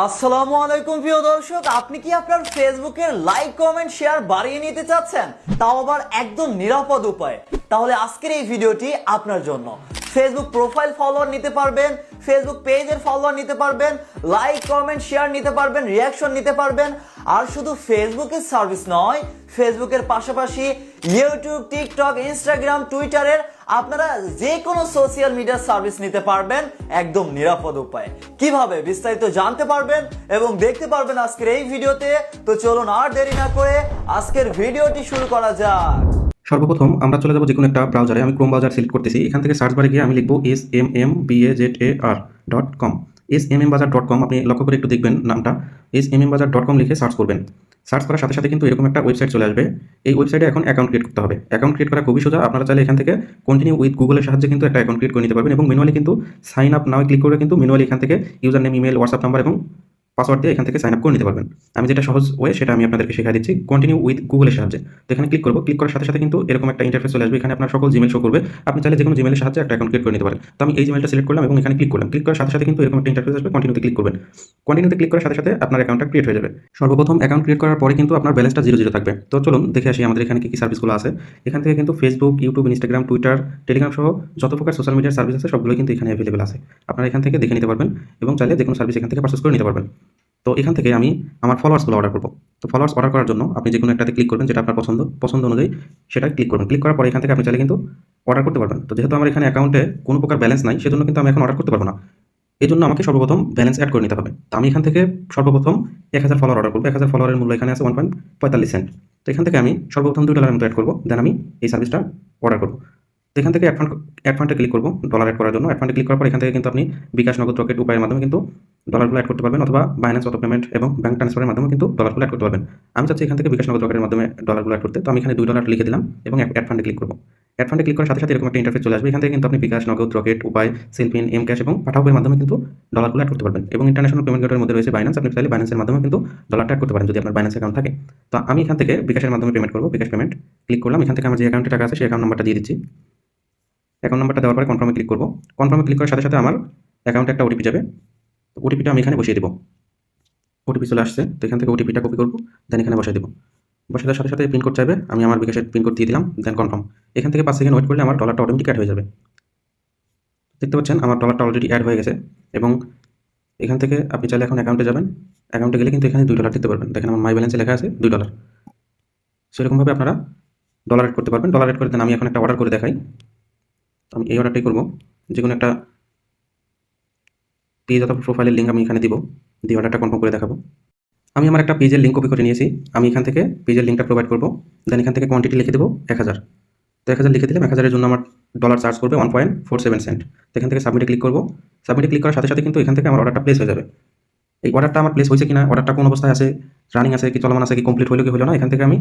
আসসালামু আলাইকুম প্রিয় দর্শক, আপনি কি আপনার ফেসবুকের লাইক কমেন্ট শেয়ার বাড়িয়ে নিতে চাচ্ছেন, তাও আবার একদম নিরাপদ উপায়ে? তাহলে আজকের এই ভিডিওটি আপনার জন্য। ফেসবুক প্রোফাইল ফলোয়ার নিতে পারবেন, ফেসবুক পেজের ফলোয়ার নিতে পারবেন, লাইক কমেন্ট শেয়ার নিতে পারবেন, রিয়াকশন নিতে পারবেন। আর শুধু ফেসবুকের সার্ভিস নয়, ফেসবুকের পাশাপাশি ইউটিউব, টিকটক, ইনস্টাগ্রাম, টুইটারের আপনারা যে কোনো সোশ্যাল মিডিয়া সার্ভিস নিতে পারবেন একদম নিরাপদ উপায়ে। কিভাবে বিস্তারিত জানতে পারবেন এবং দেখতে পারবেন আজকের এই ভিডিওতে। তো চলুন আর দেরি না করে আজকের ভিডিওটি শুরু করা যাক। সর্বপ্রথম আমরা চলে যাব যে কোনো একটা ব্রাউজারে। আমি ক্রোম ব্রাউজার সিলেক্ট করতেছি। এখান থেকে সার্চ বারে গিয়ে আমি লিখবো smmbazaar.com। smmbazaar.com আপনি লক্ষ্য করে একটু দেখবেন নামটা। smmbazaar.com লিখে সার্চ করবেন। সার্চ করার সাথে সাথে কিন্তু এরকম একটা ওয়েবসাইট চলে আসবে। এই ওয়েবসাইটে এখন অ্যাকাউন্ট ক্রিয়েট করতে হবে। অ্যাকাউন্ট ক্রিয়েট করা খুবই সোজা। আপনারা চাইলে এখান থেকে কন্টিনিউ উইথ গুগলের সাহায্যে কিন্তু একটা অ্যাকাউন্ট ক্রিয়েট করে নিতে পারবেন এবং ম্যানুয়ালি কিন্তু সাইন আপ নাও ক্লিক করে কিন্তু ম্যানুয়ালি এখান থেকে user name, email, WhatsApp number এবং পাসওয়ার্ড দিয়ে এখান থেকে সাইন আপ করে নিতে পারবেন। আমি যেটা সহজ ওয়ে সেটা আমি আপনাদেরকে শেখাই দিচ্ছি কন্টিনিউ উইথ গুগলের সাহায্যে। তো এখানে ক্লিক করবো। ক্লিক করার সাথে সাথে কিন্তু এরকম একটা ইন্টারফেস চলে আসবে। এখানে আপনার সকল জিমেল শো করবে। আপনি চাইলে যে কোনো জিমেলের সাহায্যে একটা অ্যাকাউন্ট ক্রিয়েট করে নিতে পারেন। তো আমি এই জিমেলটা সিলেক্ট করলাম এবং এখানে ক্লিক করলাম। ক্লিক করার সাথে সাথে কিন্তু এরকম একটা ইন্টারফেস আসবে। কন্টিনিউতে ক্লিক করবেন। কন্টিনিউতে ক্লিক করার সাথে সাথে আপনার অ্যাকাউন্টটা ক্রিয়েট হয়ে যাবে। সর্বপ্রথম অ্যাকাউন্ট ক্রিয়েট করার পরে কিন্তু আপনার ব্যালেন্সটা 0 থাকবে। তো চলুন দেখে আসি আমাদের এখানে কি সার্ভিসগুলো আছে। এখান থেকে কিন্তু Facebook, YouTube, Instagram, Twitter, Telegram সহ যত প্রকার সোশ্যাল মিডিয়ার সার্ভিস আছে সবগুলোই কিন্তু এখানে অ্যাভেলেবল আছে। আপনারা এখান থেকে দেখে নিতে পারবেন এবং চাইলে যে কোনো সার্ভিস এখান থেকে পারচেজ করে নিতে পারবেন। তো এখান থেকে আমি আমার ফলোয়ার্সগুলো অর্ডার করবো। তো ফলোয়ার্স অর্ডার করার জন্য আপনি যে কোনো একটাতে ক্লিক করবেন, যেটা আপনার পছন্দ অনুযায়ী সেটা ক্লিক করবেন। ক্লিক করার পরে এখান থেকে আপনি চাইলে কিন্তু অর্ডার করতে পারবেন। তো যেহেতু আমার এখানে অ্যাকাউন্টে কোনো প্রকার ব্যালেন্স নাই, সেজন্য কিন্তু আমি এখন অর্ডার করতে পারবো না। এই জন্য আমাকে সর্বপ্রথম ব্যালেন্স অ্যাড করে নিতে হবে। তো আমি এখান থেকে সর্বপ্রথম 1000 ফলোয়ার অর্ডার করবো। 1000 ফলোয়ারের মূল্য এখানে আছে 1.45 সেন্ট। তো এখান থেকে আমি সর্বপ্রথম $2 মতো অ্যাড করবো। দেন আমি এই সার্ভিসটা অর্ডার করবো। তো এখান থেকে অ্যাড ফান্ডে ক্লিক করবো ডলার অ্যাড করার জন্য। অ্যাড ফান্ডে ক্লিক করার পর এখান থেকে কিন্তু আপনি বিকাশ, নগদ, রকেট উপায়ের মাধ্যমে কিন্তু ডলারগুলো অ্যাড করতে পারবেন অথবা বাইন্যান্স অটো পেমেন্ট এবং ব্যাংক ট্রান্সফারের মাধ্যমে কিন্তু ডলারগুলো অ্যাড করতে পারবেন। আমি চাচ্ছি এখান থেকে বিকাশ, নগদ, রকেটের মাধ্যমে ডলারগুলো অ্যাড করতে। তো আমি এখানে $2 লিখে দিলাম এবং অ্যাড ফান্ডে ক্লিক করবো। অ্যাড ফান্ডে ক্লিক করার সাথে সাথে এরকম একটা ইন্টারফেস চলে আসবে। এখান থেকে কিন্তু আপনি বিকাশ, নগদ, রকেট উপায়, সেলফিন, এম ক্যাশ এবং পাঠাওয়ের মাধ্যমে কিন্তু ডলারগুলো অ্যাড করতে পারবেন এবং ইন্টারন্যাশনাল পেমেন্ট গেটওয়ের মধ্যে রয়েছে বাইন্যান্স। আপনি চাইলে বাইন্যান্সের মাধ্যমে কিন্তু ডলারটা অ্যাড করতে পারেন যদি আপনার বাইন্যান্স অ্যাকাউন্ট থাকে। তো আমি এখান থেকে বিকাশের মাধ্যমে পেমেন্ট করবো। বিকাশ পেমেন্ট ক্লিক করলাম। এখান থেকে আমার যে অ্যাকাউন্টে টাকা আছে সেই অ্যাকাউন্ট নাম্বারটা দিয়ে দিচ্ছি। অ্যাকাউন্ট নাম্বারটা দেওয়ার পরে কনফার্মে ক্লিক করবো। কনফার্মে ক্লিক করার সাথে সাথে আমার অ্যাকাউন্টে একটা ওটিপি যাবে। ওটিপিটা আমি এখানে বসিয়ে দেবো। ওটিপি চলে আসছে। তো এখান থেকে ওটিপিটা কপি করবো, দেন এখানে বসিয়ে দেবো। বসে দেওয়ার সাথে সাথে পিনকোড চাইবে, আমি আমার বিকাশের পিনকোড দিয়ে দিলাম, দেন কনফার্ম। এখান থেকে 5 সেকেন্ড ওয়েট করলে আমার ডলারটা অটোমেটিক অ্যাড হয়ে যাবে। দেখতে পাচ্ছেন আমার ডলারটা অলরেডি অ্যাড হয়ে গেছে এবং এখান থেকে আপনি চাইলে এখন অ্যাকাউন্টে যাবেন। অ্যাকাউন্টে গেলে কিন্তু এখানে $2 দেখতে পারবেন। দেখেন আমার মাই ব্যালেন্সে লেখা আছে $2। সেরকমভাবে আপনারা ডলার অ্যাড করতে পারবেন। ডলার অ্যাড করে দেন আমি এখন একটা অর্ডার করে দেখাই। আমি এই অর্ডারটাই করবো। যে কোনো একটা পেজ অথবা প্রোফাইলের লিঙ্ক আমি এখানে দিব, দিয়ে অর্ডারটা কনফার্ম করে দেখাবো। আমি আমার একটা পেজের লিঙ্ক কপি করে নিয়েছি। আমি এখান থেকে পেজের লিঙ্কটা প্রোভাইড করবো। দেন এখান থেকে কোয়ান্টিটি লিখে দেবো 1000। তো 1000 লিখে দিলাম। 1000-এর জন্য আমার ডলার চার্জ করবে 1.47 সেন্ট। তো এখান থেকে সাবমিটে ক্লিক করবো। সাবমিটে ক্লিক করার সাথে সাথে কিন্তু এখান থেকে আমার অর্ডারটা প্লেস হয়ে যাবে। এই অর্ডারটা আমার প্লেস হয়েছে কিনা, অর্ডারটা কোন অবস্থায় আছে, রানিং আছে কি, চলমান আছে কি, কমপ্লিট হলো কি হলো না, এখান থেকে আমি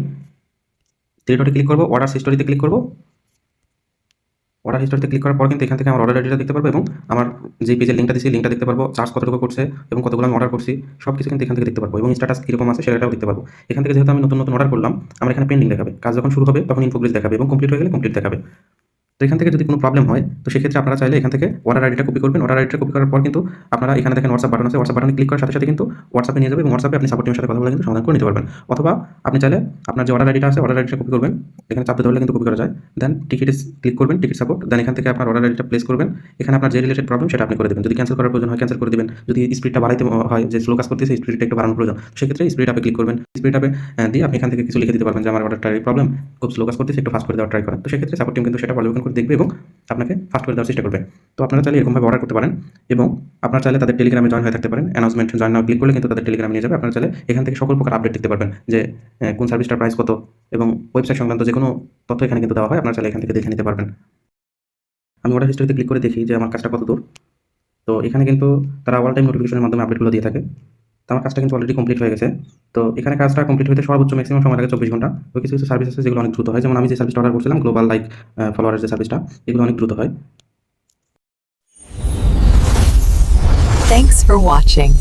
থ্রি ডটে ক্লিক করবো, অর্ডার হিস্টোরিতে ক্লিক করবো। অর্ডার হিস্টোরিতে ক্লিক করার পর কিন্তু এখান থেকে আমার অর্ডার আইডিটা দেখতে পারবো এবং আমার যে পেজের লিঙ্কটা দিচ্ছি লিঙ্কটা দেখতে পারবো, চার্জ কতটুকু করছে এবং কতগুলো আমি অর্ডার করছি সব কিছু কিন্তু এখান থেকে দেখতে পারবো এবং স্ট্যাটাস কীরকম আছে সেটাও দেখতে পারবো। এখান থেকে যেহেতু আমি নতুন নতুন অর্ডার করলাম, আমার এখানে পেন্ডিং দেখাবে। কাজ যখন শুরু হবে তখন ইনপ্রোগ্রেস দেখাবে এবং কমপ্লিট হয়ে গেলে কমপ্লিট দেখাবে। তো এখান থেকে যদি কোনো প্রবলেম হয় তো সেক্ষেত্রে আপনারা চাইলে এখান থেকে অর্ডার আইডিটা কপি করবেন। অর্ডার আইডিটা কপি করার পর কিন্তু আপনারা এখানে দেখেন হোয়াটসঅ্যাপ বাটন আছে। হোয়াটসঅ্যাপ বাটনে ক্লিক করার সাথে সাথে কিন্তু হোয়াটসঅ্যাপে নিয়ে যাবে এবং হোয়াটসঅ্যাপে আপনি সাপোর্ট টিমের সাথে কথা বলে কিন্তু সমাধান করে নিতে পারবেন। অথবা আপনি চাইলে আপনার যে অর্ডার আইডিটা আছে অর্ডার আইডিটা কপি করবেন, এখানে চাপতে ধরলে কিন্তু কপি করা যায়। দেন টিকিটে ক্লিক করবেন, টিকিট সাপোর্ট। দেন এখান থেকে আপনার অর্ডার আইডিটা প্লেস করবেন। এখানে আপনার যে রিলেটেড প্রবলেম সেটা আপনি করে দেবেন। যদি ক্যান্সেল করার প্রয়োজন হয় ক্যান্সেল করে দেবেন। যদি স্পিডটা বাড়াইতে হয়, যে স্লো কাজ করতেছে স্পিডটা একটু বাড়ানোর প্রয়োজন, সেক্ষেত্রে স্পিড আপে ক্লিক করবেন। স্পিড আপে দিয়ে আপনি এখান থেকে কিছু লিখে দিতে পারবেন যে আমার অর্ডারটার এই প্রবলেম, খুব স্লো কাজ করতেছে, একটু ফাস্ট করে দেওয়ার ট্রাই করেন। তো সেক্ষেত্রে সাপোর্ট টিম কিন্তু সেটা পর্যবেক্ষণ করে দেখবে এবং আপনাকে ফাস্ট করে দেওয়ার চেষ্টা করবে। তো আপনারা চাইলে এরকমভাবে অর্ডার করতে পারেন এবং আপনারা চাইলে তাদের টেলিগ্রামে জয়েন হয়ে থাকতে পারেন। অ্যানাউন্সমেন্ট জয়েন নাও ক্লিক করলে কিন্তু তাদের টেলিগ্রামে নিয়ে যাবে। আপনারা চাইলে এখান থেকে সকল প্রকার আপডেট দেখতে পারবেন যে কোন সার্ভিসটার প্রাইস কত এবং ওয়েবসাইট সংক্রান্ত যে কোনো তথ্য এখানে কিন্তু দেওয়া হয়। আপনারা চাইলে এখান থেকে দেখে নিতে পারবেন। আমি অর্ডার হিস্ট্রিতে ক্লিক করে দেখি যে আমার কাজটা কত দূর। তো এখানে কিন্তু তারা অল টাইম নোটিফিকেশনের মাধ্যমে আপডেটগুলো দিয়ে থাকে। তো আমার কাজটা কিন্তু অলরেডি কমপ্লিট হয়ে গেছে। তো এখানে কাজটা কমপ্লিট হতে সর্বোচ্চ ম্যাক্সিমাম সময় লাগে 24 ঘন্টা। তো কিছু কিছু সার্ভিস আছে যেগুলো অনেক দ্রুত হয়, যেমন আমি যে সার্ভিসটা অর্ডার করছিলাম গ্লোবাল লাইক ফলোয়ারের যে সার্ভিসটা, এগুলো অনেক দ্রুত হয়। Thanks for watching.